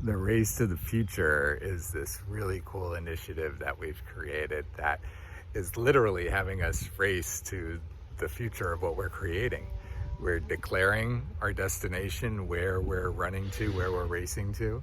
the Race to the Future is this really cool initiative that we've created that is literally having us race to the future of what we're creating. We're declaring our destination, where we're running to, where we're racing to,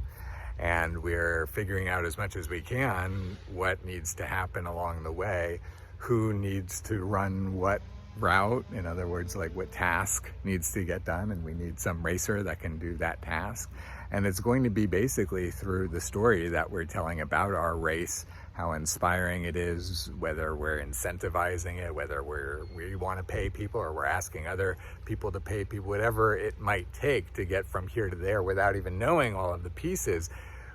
and we're figuring out as much as we can what needs to happen along the way, who needs to run what route, in other words, like what task needs to get done, and we need some racer that can do that task. And it's going to be basically through the story that we're telling about our race, how inspiring it is, whether we're incentivizing it, whether we want to pay people or we're asking other people to pay people, whatever it might take to get from here to there without even knowing all of the pieces.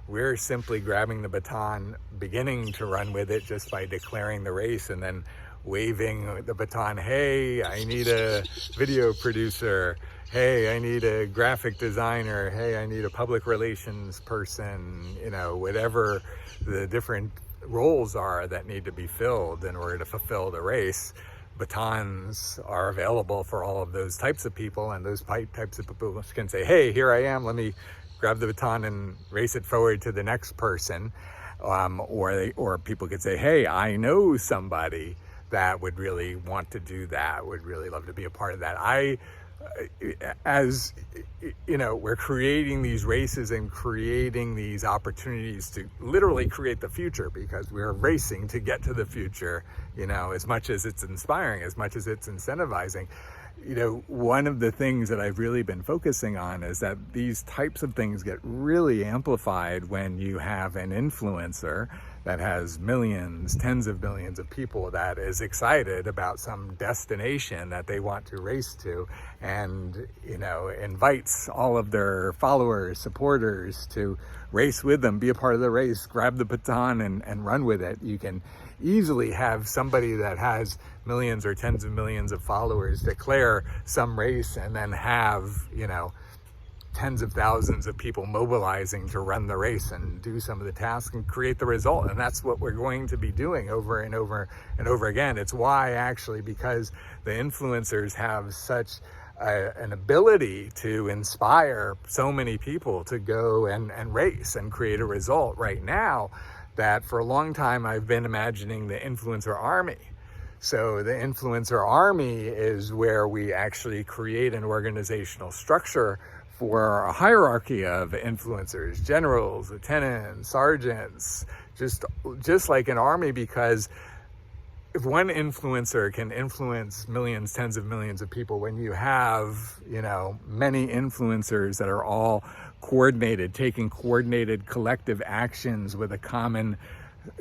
We're simply grabbing the baton, beginning to run with it just by declaring the race and then waving the baton. Hey, I need a video producer. Hey, I need a graphic designer. Hey, I need a public relations person, whatever the different roles are that need to be filled in order to fulfill the race. Batons are available for all of those types of people, and those types of people can say, hey, here I am, let me grab the baton and race it forward to the next person. Or people could say, hey, I know somebody that would really want to do that, would really love to be a part of that. As we're creating these races and creating these opportunities to literally create the future, because we're racing to get to the future, as much as it's inspiring, as much as it's incentivizing. One of the things that I've really been focusing on is that these types of things get really amplified when you have an influencer that has millions, tens of millions of people that is excited about some destination that they want to race to, and invites all of their followers, supporters to race with them, be a part of the race, grab the baton and run with it. You can easily have somebody that has millions or tens of millions of followers declare some race and then have tens of thousands of people mobilizing to run the race and do some of the tasks and create the result. And that's what we're going to be doing over and over and over again. It's why, actually, because the influencers have such an ability to inspire so many people to go and race and create a result right now, that for a long time I've been imagining the influencer army. So the influencer army is where we actually create an organizational structure for a hierarchy of influencers, generals, lieutenants, sergeants, just like an army, because if one influencer can influence millions, tens of millions of people, when you have, many influencers that are all coordinated, taking coordinated collective actions with a common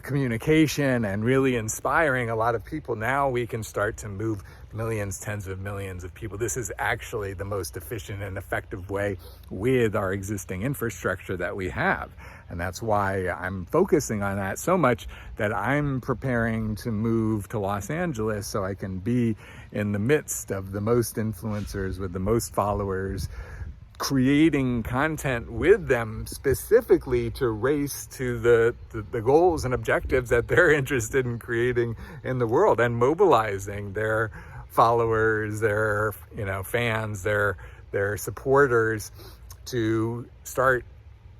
communication and really inspiring a lot of people, now we can start to move millions, tens of millions of people. This is actually the most efficient and effective way with our existing infrastructure that we have. And that's why I'm focusing on that so much, that I'm preparing to move to Los Angeles so I can be in the midst of the most influencers with the most followers, creating content with them specifically to race to the goals and objectives that they're interested in creating in the world, and mobilizing their followers, their fans, their supporters to start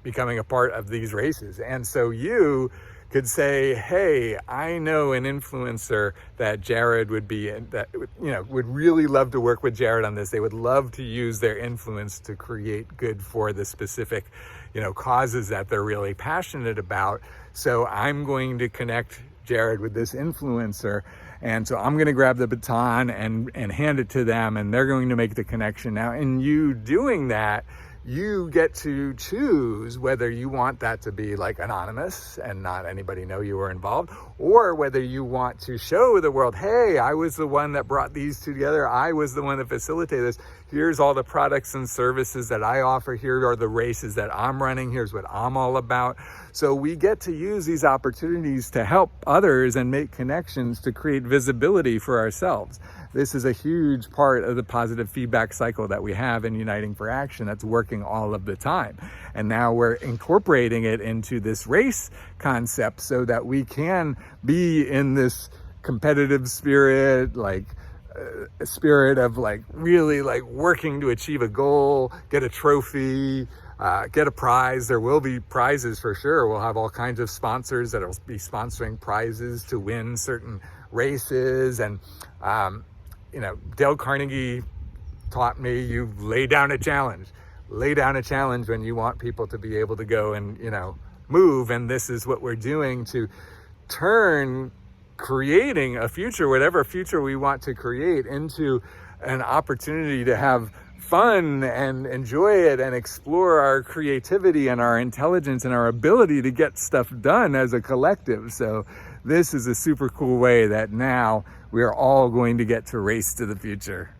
becoming a part of these races. And so you could say, hey, I know an influencer that Jared would be in, that would really love to work with Jared on this. They would love to use their influence to create good for the specific causes that they're really passionate about. So I'm going to connect Jared with this influencer, and so I'm going to grab the baton and hand it to them, and they're going to make the connection. Now, in you doing that, you get to choose whether you want that to be like anonymous and not anybody know you were involved, or whether you want to show the world, hey, I was the one that brought these two together. I was the one that facilitated this. Here's all the products and services that I offer. Here are the races that I'm running. Here's what I'm all about. So we get to use these opportunities to help others and make connections to create visibility for ourselves. This is a huge part of the positive feedback cycle that we have in Uniting for Action that's working all of the time. And now we're incorporating it into this race concept so that we can be in this competitive spirit, spirit of really working to achieve a goal, get a trophy, get a prize. There will be prizes for sure. We'll have all kinds of sponsors that will be sponsoring prizes to win certain races. And, Dale Carnegie taught me, you lay down a challenge. Lay down a challenge when you want people to be able to go and, move. And this is what we're doing to turn creating a future, whatever future we want to create, into an opportunity to have fun and enjoy it and explore our creativity and our intelligence and our ability to get stuff done as a collective. So this is a super cool way that now we are all going to get to race to the future.